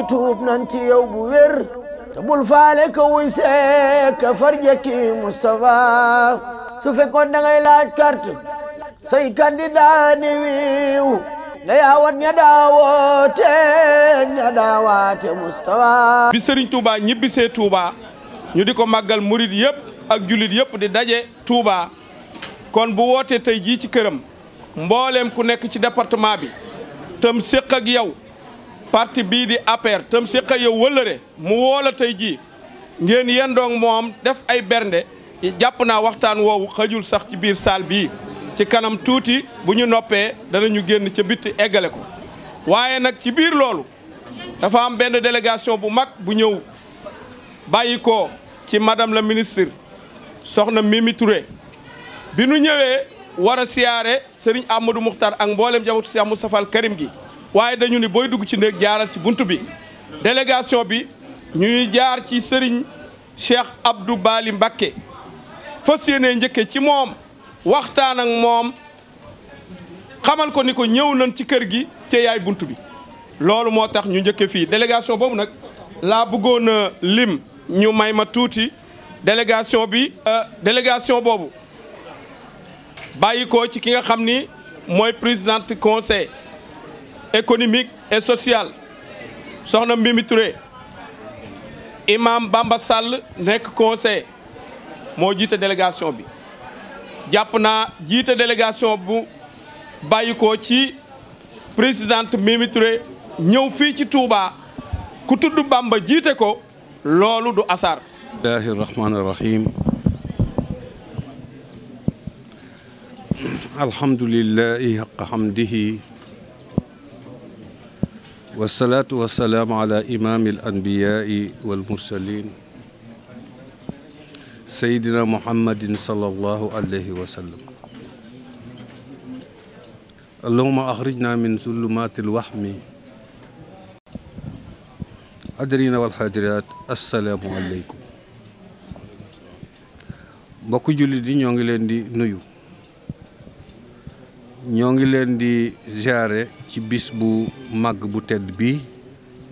tuub nan ci yow bu wér te bul faale ka wuy see ka farjaki Moustapha su fekkoon da ngay laaj carte say candidat ni wiiw na yaawat ña daawoote ña daawaate Moustapha. bi Serigne Touba ñibbisee Touba ñu di ko màggal murid yëpp ak jullit yëpp di daje Touba kon bu wootee tey jii ci këram mbooleem ku nekk ci département bi tam séq ak yow parti bii di APR tam séq ak yow wëllëre mu woola tey jii ngeen yendoog moom def ay bernde jàpp naa waxtaan woowu xajul sax ci biir salle bii ci kanam tuuti bu ñu noppee danañu génn ca bitti eggale ko waaye nag ci biir loolu dafa am benn délégation bu mag bu ñëw bàyyi ko ci madame la ministre soxna Mimi Touré bi nu ñëwee war a siyaare Serigne Amadou Moukhtar ak mboolem jabatu Cheikh Moustapha al Karim gi waaye dañu ni booy dugg ci néeg jaaral ci buntu bi délégation bi ñuy jaar ci Serigne Cheikh Abdou Bali Mbacké fas yéene njëkke ci moom waxtaan ak moom xamal ko ni ko ñëw nañ ci kër gi te yaay buntu bi loolu moo tax ñu njëkke fii délégation boobu nag laa bëggoon a lim ñu may ma tuuti délégation bi délégation boobu bàyyi ko ci ki nga xam ni mooy présidente conseil économique et social soxna Mimi Touré imam Bamba Sall nekk conseil moo jiite délégation bi jàpp naa jiite délégation bu bàyyi ko ci présidente Mimi Touré ñëw fii ci Touba ku tudd Bamba jiite ko loolu du asar. bismillahi rahmaani rahim alhamdulillahi haqqa hamdihi wasalaatu wasalaamu ala imaami al anbiyaai wal mursalin sayidina muhammadin sallallahu alayhi wa sallam allahumma axrijna min zulumaati alwahmi adrina wal xaadiraat assalaamu aleykum mbokk jullit yi ñoo ngi leen di nuyu ñoo ngi leen di ziare ci bis bu màgg bu tedd bi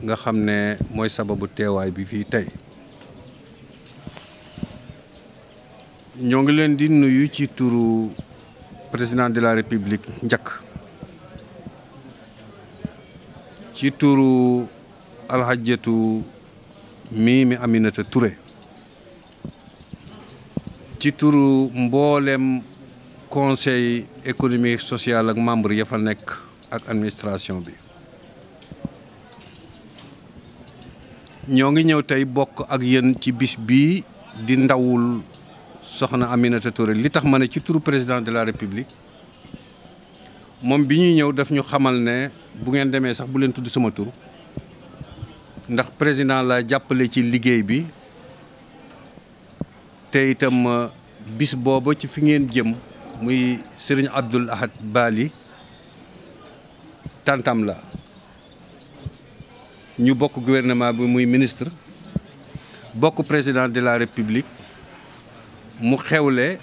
nga xam ne mooy sababu teewaay bi fii tey ñoo ngi leen di nuyu ci turu président de la république njëkk ci turu alhajjatu Mimi Aminata Touré ci turu mboolem conseil économique social ak membre ya fa nekk ak administration bi ñoo ngi ñëw tey bokk ak yéen ci bis bii di ndawul soxna Aminata Touré li tax ma ne ci turu président de la république moom bi ñuy ñëw daf ñu xamal ne bu ngeen demee sax bu leen tudd sama tur ndax président la jàppale ci liggéey bi te itam bis booba ci fi ngeen jëm muy Serigne Abdoul Ahad Bali tantam la ñu bokk gouvernement bi muy ministre bokk président de la république mu xewle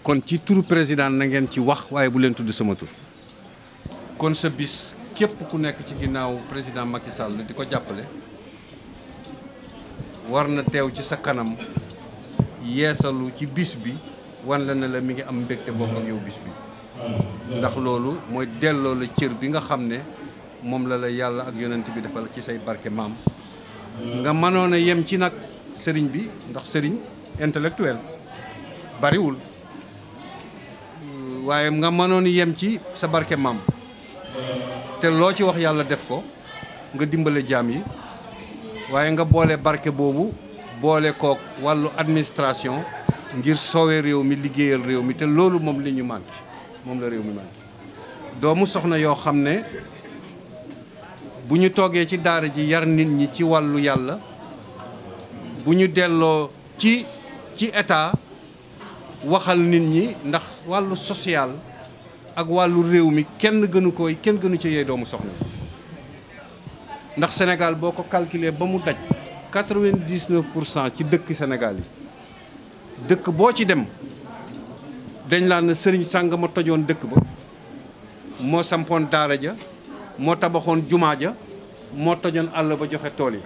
kon ci turu président na ngeen ci wax waaye bu leen tudd sama tur kon sa bis képp ku nekk ci ginnaaw président Macky Sall di ko jàppale war na teew ci sa kanam yeesalu ci bis bi wan la ne la mi ngi am mbégte bokk ak yow bis bi ndax loolu mooy delloo la cër bi nga xam ne moom la yàlla ak yonent bi defal ci say barke maam nga mënoon a yem ci nag sëriñ bi ndax sëriñ intellectuel bariwul waaye nga mënoon yem ci sa barke maam te loo ci wax yàlla def ko nga dimbale jaam yi waaye nga boole barke boobu boole kook wàllu administration ngir soowee réew mi liggéeyal réew mi te loolu moom li ñu manqué moom la réew mi manqué doomu soxna yoo xam ne bu ñu toogee ci daara ji yar nit ñi ci wàllu yàlla bu ñu delloo ci état waxal nit ñi ndax wàllu social ak wàllu réew mi kenn gënu ci yee doomu soxna ndax Sénégal boo ko calculer ba mu daj 99% ci dëkk Sénégal yi dëkk boo ci dem dañ laa ne sëriñ sàng ma tojoon dëkk ba moo sampoon daara ja moo tabaxoon jumaa ja moo tojoon àll ba joxe tool yi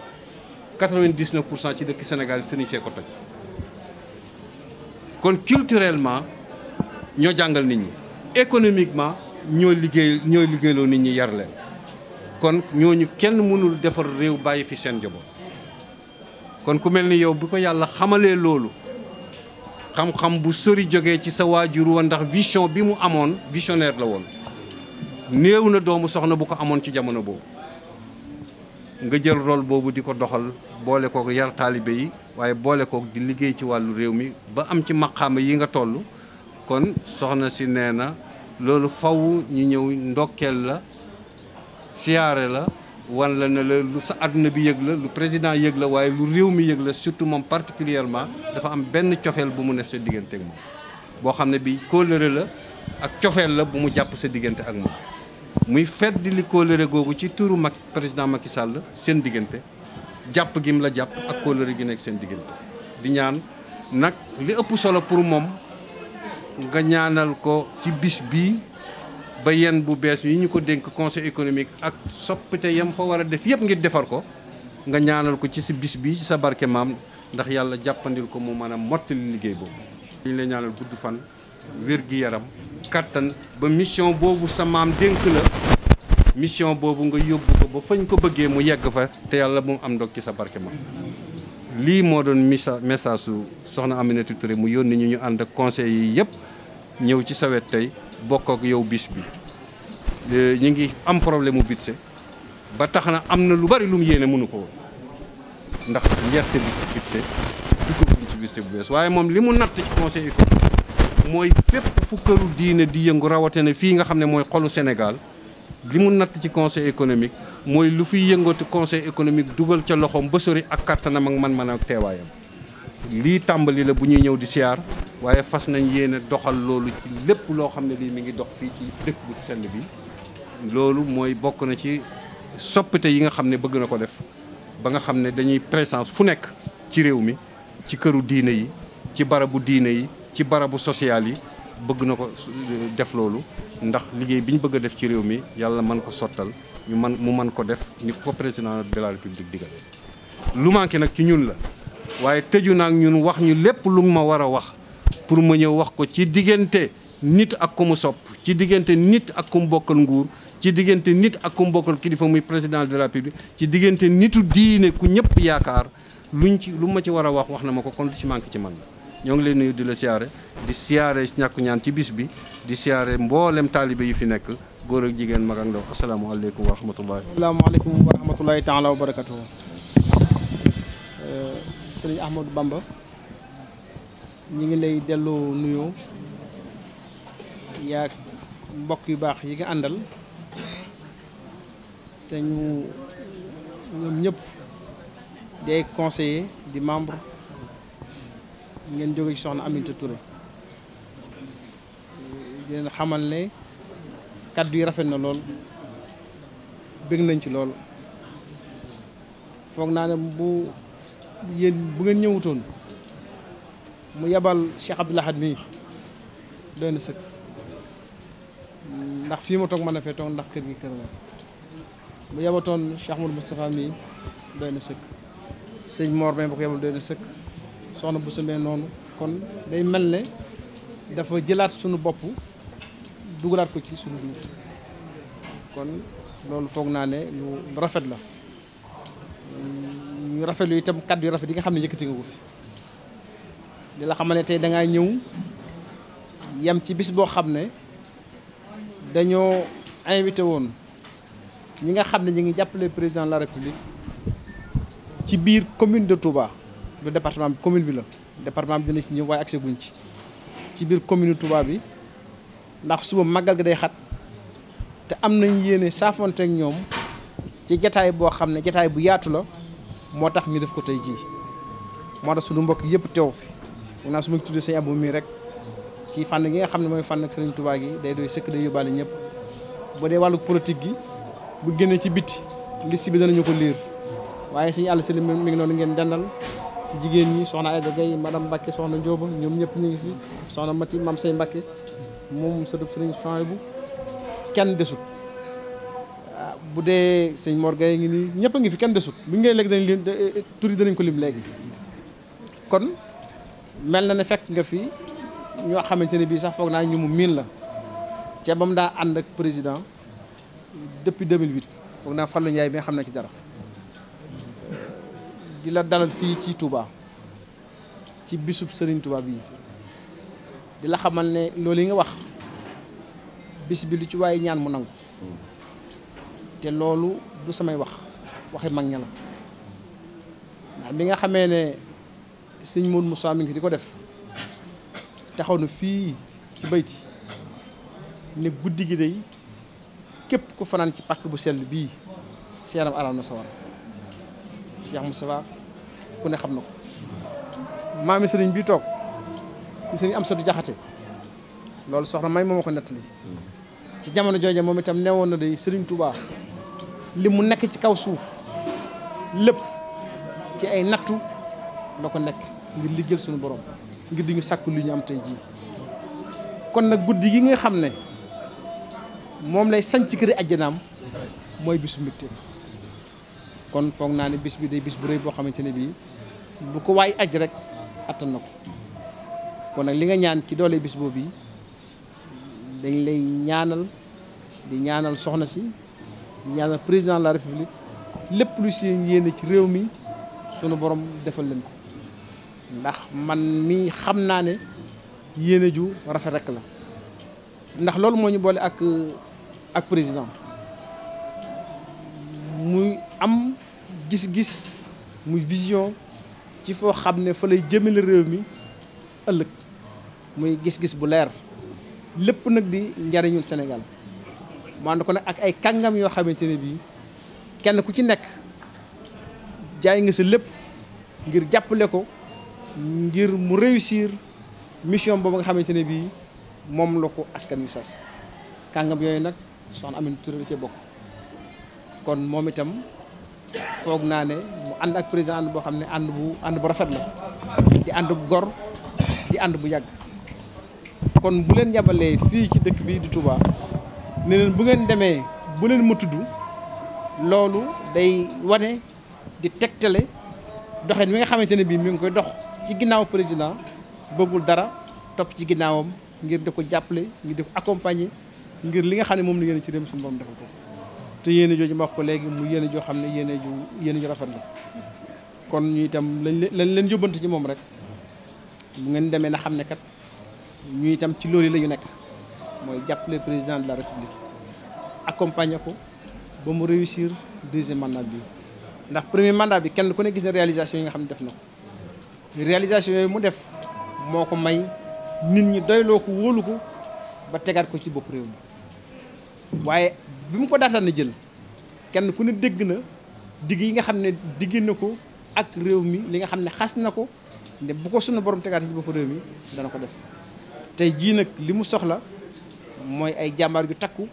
99% ci dëkk Sénégal sëriñ see ko toj kon culturellement ñoo jàngal nit ñi économiquement ñoo liggéeyloo nit ñi yar leen kon ñooñu kenn mënul defar réew bàyyi fi seen njaboot kon ku mel ni yow bi ko yàlla xamalee loolu xam-xam bu sori jógee ci sa waajur wa ndax vision bi mu amoon visionnaire la woon néew na doomu soxna bu ko amoon ci jamono boobu nga jël rôle boobu di ko doxal boole kook yar taalibe yi waaye boole kook di liggéey ci wàllu réew mi ba am ci maqaama yi nga toll kon soxna si nee na loolu faw ñu ñëw ndokkeel la siyaare la wan la ne la lu sa àdduna bi yëg la lu président yëg la waaye lu réew mi yëg la surtout moom particulièrement dafa am benn cofeel bu mu ne sa diggante ak moom boo xam ne bi kóllëre la ak cofeel la bu mu jàpp sa diggante ak moom muy fedd li kóllëre googu ci turu président Macky Sall seen diggante jàpp gi mu la jàpp ak kóllëre gi nekk seen diggante di ñaan nag li ëpp solo pour moom nga ñaanal ko ci bis bii ba yenn bu bees yi ñu ko dénk conseil économique ak soppite yam fa war a def yëpp ngir defar ko nga ñaanal ko ci si bis bii ci sa barke maam ndax yàlla jàppandil ko mu mën a mottali liggéey boobu. ñu lay ñaanal gudd fan wér gi yaram kattan ba mission boobu sa maam dénk la mission boobu nga yóbbu ko ba fañ ko bëggee mu yegg fa te yàlla mu am ndog ci sa barke maam. lii moo doon message su soxna Aminata Touré mu yónni ñu ànd ak conseil yi yëpp ñëw ci sa wet tey bokk ak yow bis bi ñu ngi am problème mu budget ba tax na am na lu bari lu mu yéene mënu ko woon ndax njerte bi ci budget duggaguñ ci budget bu bees waaye moom li mu natt ci conseil économique mooy fépp fu këru diine di yëngu rawatina fii nga xam ne mooy xolu Sénégal li mu natt ci conseil économique mooy lu fiy yëngatu conseil économique dugal ca loxoom ba sori ak kattanam ak man-man ak teewaayam lii tàmbali la bu ñuy ñëw di siyaar waaye fas nañ yéene doxal loolu ci lépp loo xam ne lii mi ngi dox fii ci dëkk bu sell bi loolu mooy bokk na ci soppite yi nga xam ne bëgg na ko def ba nga xam ne dañuy présence fu nekk ci réew mi ci këru diine yi ci barabu diine yi ci barabu social yi bëgg na ko def loolu ndax liggéey bi ñu bëgg a def ci réew mi yàlla mën ko sottal mu mën ko def ni ko président de la république digal lu manqué nag ci ñun la waaye tëju naag ñun wax ñu lépp lu ma war a wax pour ma ñëw wax ko ci diggante nit ak ku mu sopp ci diggante nit ak ku mu bokkal nguur ci diggante nit ak ku mu bokkal kilifa muy président de la république ci diggante nitu diine ku ñëpp yaakaar lu ma ci war a wax na ma ko kon lu ci manqué ci man la ñoo ngi lay nuyu di la siyaare di siyaare ñàkku ñaan ci bis bi di siyaare mboolem taalibe yi fi nekk góor ak jigéen mag ak ndaw asalaamaaleykum wa rahmatullahi asalaamaaleykum wa rahmatullahi taala wa barakatuhu sëriñ Ahmadou Bamba ñi ngi lay delloo nuyoo yaa mbokk yu baax yi nga àndal te ñoom ñëpp day conseiller di membre ngeen jóge ci soxna Aminata Touré di leen xamal ne kaddu yi rafet na lool bëgg nañ ci lool foog naa ne bu ngeen ñëwutoon mu yebal Cheikh Abdoul Ahad mii doy na sëkk ndax fii ma toog mën a fee toog ndax kër gi kër la mu yebatoon Cheikh Amadou Moustapha mii doy na sëkk sëñ Mor ba ko yebal doy na sëkk soxna bu samee noonu kon day mel ne dafa jëlaat sunu bopp dugalaat ko ci sunu biir kon loolu foog naa ne lu rafet la ñu rafetlu itam kàddu yu rafet yi nga xam ne yëkkati nga ko fi di la xamal ne tey dangaa ñëw yem ci bis boo xam ne dañoo invité woon ñi nga xam ne ñu ngi jàppale président de la république ci biir commune de Touba du département bi commune bi la département bi dina ci ñëw waaye accès guñ ci biir commune Touba bi ndax suba màggal ga day xat te am nañ yéene saafonte ak ñoom ci jataay boo xam ne jataay bu yaatu la moo tax ñu def ko tey jii moo tax suñu mbokk yëpp teew fi mun naa su ma tuddee sëñ Abou mii rek ci fànn gi nga xam ne mooy fànn ak Sëriñ Touba gi day doy sëkk day yóbbaale ñëpp bu dee wàllu politique gi bu génnee ci biti liste bi danañu ko liir waaye suñu àll sëriñ mi ngi noonu ngeen dendal jigéen ñi soxna Aïda Gaye madame Mbacke soxna Ndioba ñoom ñëpp ñu ngi fi soxna Mati Mam Say Mbacke moom sëtub Sëriñ Souhaïbou kenn desut bu dee sëñ Mor Gaye ngi nii ñëpp a ngi fi kenn desut bu ñu ngay léegi dañ leen tur yi danañ ko lim léegi kon mel na ne fekk nga fi ñoo xamante ne bii sax foog naa ñu mu miin la ca ba mu daa ànd ak président depuis 2008 foog naa Fallou Ndiaye bi nga xam ne ci dara di la dalal fii ci Touba ci bisub Serigne Touba bii di la xamal ne loolu yi nga wax bis bi lu ci waaye ñaan mu nangu te loolu du samay waxi mag ña la ndax bi nga xamee ne sëñ Modou Moussa mi ngi di ko def taxaw na fii ci bayti ne guddi gi day képp ku fanaan ci pàkk bu sell bii si yaram aral na sawar Cheikh Moustapha ku ne xam na ko maami sëriñ bii toog ci sëriñ Amsatu Jaxate loolu soxna may moo ma ko nettali ci jamono jooja moom itam newoon na day sëriñ Touba li mu nekk ci kaw suuf lépp ci ay nattu la ko nekk ngir liggéeyal suñu borom ngir di ñu sàkku li ñu am tey jii kon nag guddi gi nga xam ne moom lay sañ ci këri àjjanaam mooy bisu mbégte kon foog naa ne bis bi day bis bu rëy boo xamante ne bii bu ko waay aj rek attan na ko kon nag li nga ñaan ci doole bis boobu yi dañ lay ñaanal di ñaanal soxna si di ñaanal président de la république lépp lu si yéene ci réew mi sunu borom defal leen ko ndax man mi xam naa ne yéene ju rafet rek la ndax loolu moo ñu boole ak président muy am gis-gis muy vision ci foo xam ne fa lay jëmale réew mi ëllëg muy gis-gis bu leer lépp nag di njariñul Sénégal mu ànd ko nag ak ay kàngam yoo xamante ne bii kenn ku ci nekk jaay nga sa lépp ngir jàppale ko ngir mu réussir mission boobu nga xamante ne bii moom la ko askan wi sas kàngam yooyu nag soxna Aminata Touré da cee bokk kon moom itam foog naa ne mu ànd ak président ànd boo xam ne ànd bu rafet la di ànd bu gor di ànd bu yàgg kon bu leen yabalee fii ci dëkk bi di Touba ne leen bu ngeen demee bu leen ma tudd loolu day wane di tegtale doxin mi nga xamante ne bii mi ngi koy dox ci ginnaaw président bëggul dara topp ci ginnaawam ngir di ko jàppale ngir di ko accompagner ngir li nga xam ne moom la yéene ci réew suñu borom defal ko te yéene jooju ma wax ko léegi mu yéene joo xam ne yéene ju rafet la kon ñu itam lañ leen yóbbante ci moom rek bu ngeen demee na xam ne kat ñu itam ci loolu la ñu nekk mooy jàppale président de la république accompagner ko ba mu réussir deuxième mandat bi ndax premier mandat bi kenn ku ne gis na réalisation yi nga xam ne def na ko réalisation yooyu mu def moo ko may nit ñi doyloo ko wóolu ko ba tegaat ko ci bopp réew mi waaye bi mu ko daataan na jël kenn ku ne dégg na digg yi nga xam ne digg na ko ak réew mi li nga xam ne xas na ko ne bu ko sunu borom tegaat ci bopp réew mi dana ko def tey jii nag li mu soxla mooy ay jàmbaar yu takku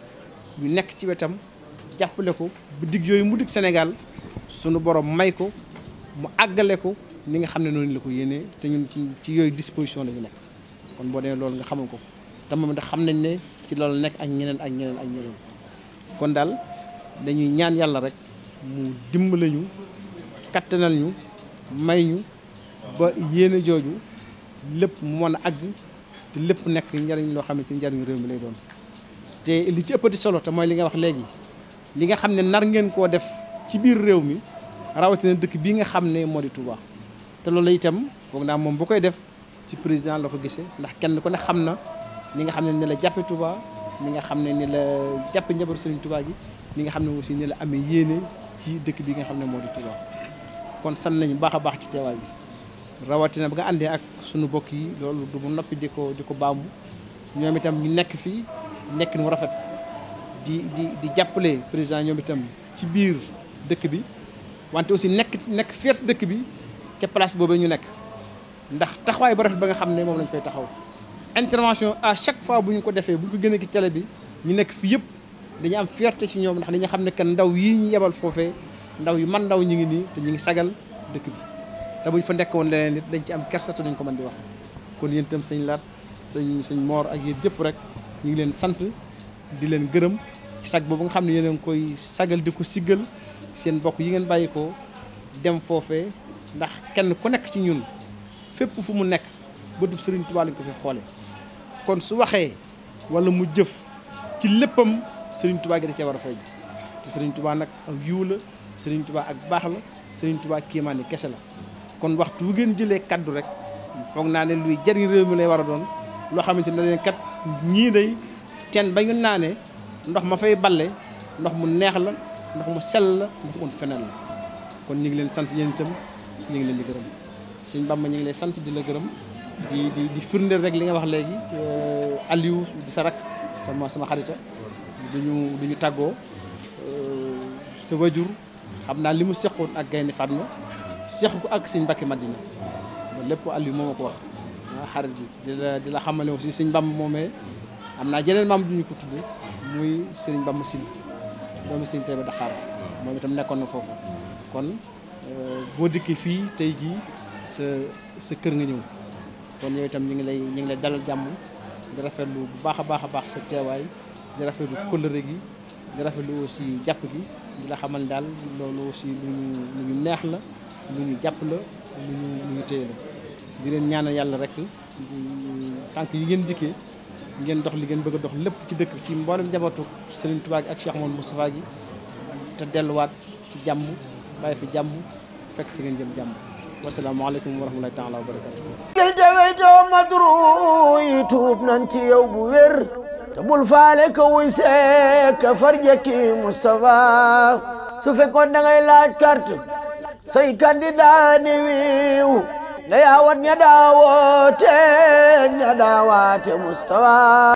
yu nekk ci wetam jàppale ko bu digg yooyu mu digg Sénégal sunu borom may ko mu àggale ko ni nga xam ne noonu la ko yéenee te ñun ci yooyu disposition la ñu nekk kon boo demee loolu nga xamal ko te moom ndax xam nañ ne ci loolu nekk ak ñeneen ak ñeneen ak ñeneen kon daal dañuy ñaan yàlla rek mu dimbale ñu kattanal ñu may ñu ba yéene jooju lépp mu mën a àgg te lépp nekk njariñ loo xam ne ci njariñu réew mi lay doon te li ci ëppati solo te mooy li nga wax léegi li nga xam ne nar ngeen koo def ci biir réew mi rawatina dëkk bii nga xam ne moo di Touba te loolu itam foog naa moom bu koy def ci président la ko gisee ndax kenn ku ne xam na ni nga xam ne ni la jàppe Touba ni nga xam ne ni la jàppe njaboot Serigne Touba gi ni nga xam ne aussi ni la amee yéene ci dëkk bi nga xam ne moo di Touba kon sant nañu baax a baax ci teewaay bi rawatina ba nga àndee ak sunu bokk yi loolu du mu noppi di ko baamu ñoom itam ñu nekk fii nekk nu rafet di jàppale président ñoom itam ci biir dëkk bi wante aussi nekk fier dëkk bi ca place boobu ñu nekk ndax taxawaay ba rafet ba nga xam ne moom lañ fay taxaw intervention à chaque fois bu ñu ko defee bu ñu ko génnee ci télé bi ñu nekk fi yëpp dañu am fierté ci ñoom ndax dañu xam ne que ndaw yii ñu yebal foofee ndaw yu man ndaw ñu ngi nii te ñu ngi sagal dëkk bi te bu ñu fa nekk woon leneen nit dañ ci am kersa te duñ ko mën di wax kon yéen itam sëñ Laat sëñ Moor ak yéen yëpp rek ñu ngi leen sant di leen gërëm sag boobu nga xam ne yéen a ngi koy sagal di ko siggal seen bokk yi ngeen bàyyi ko dem foofee ndax kenn ku nekk ci ñun fépp fu mu nekk bëtub Serigne Touba lañ ko fi xoole kon su waxee wala mu jëf ci léppam Serigne Touba gi da cee war a fay te Serigne Touba nag ak yiw la Serigne Touba ak baax la Serigne Touba kéemaani kese la kon waxtu wu ngeen jëlee kaddu rek foog naa ne luy jariñ réew mi lay war a doon loo xamante ne leen kat ñii day teen ba ñu naane ndox ma fay balle ndox mu neex la ndox mu sell la ndox mu feneen la kon ñu ngi leen sant yéen itam ñu ngi leen di gërëm Sëñ Bamba ñu ngi lay sant di la gërëm di firndeel rek li nga wax léegi Aliou di sa rak sama xarita duñu tàggoo sa wajur xam naa li mu seqoon ak Gaynde Fatma seq ko ak Sëñ Mbàkke Madina loolu lépp Aliou moo ma ko wax xarit bi di la xamale aussi Sëñ Bamba moomee am naa jeneen maam du ñu ko tudde muy Sëriñ Bamba Sil doomu Sëñ Tayba Daxaar moom itam nekkoon na foofu kon boo dikkee fii tey jii sa kër nga ñëw kon yow itam ñu ngi lay dalal jàmm di rafetlu bu baax a baax sa teewaay di rafetlu kóllëre gi di rafetlu aussi jàpp gi di la xamal daal loolu aussi lu ñu neex la lu ñu jàpp la lu ñu téye la di leen ñaanal yàlla rek tànk yi ngeen dikkee ngeen dox li ngeen bëgg a dox lépp ci dëkk ci mboolem njabootu Serigne Touba gi ak Cheikh Mouhamadou Moustapha gi te delluwaat ci jàmm bàyyi fi jàmm fekk fi ngeen jëm jàmm wasalaamaaleykum wa rahmatulahi taala wa barakatu gël te weytoo madru yi tuub nan ci yow bu wér te bul faale ka wuy seek ka farjekki Moustapha su fekkoon da ngay laaj carte say candidat ni wiiw na yaawat ña daawoote ña daawaate Moustapha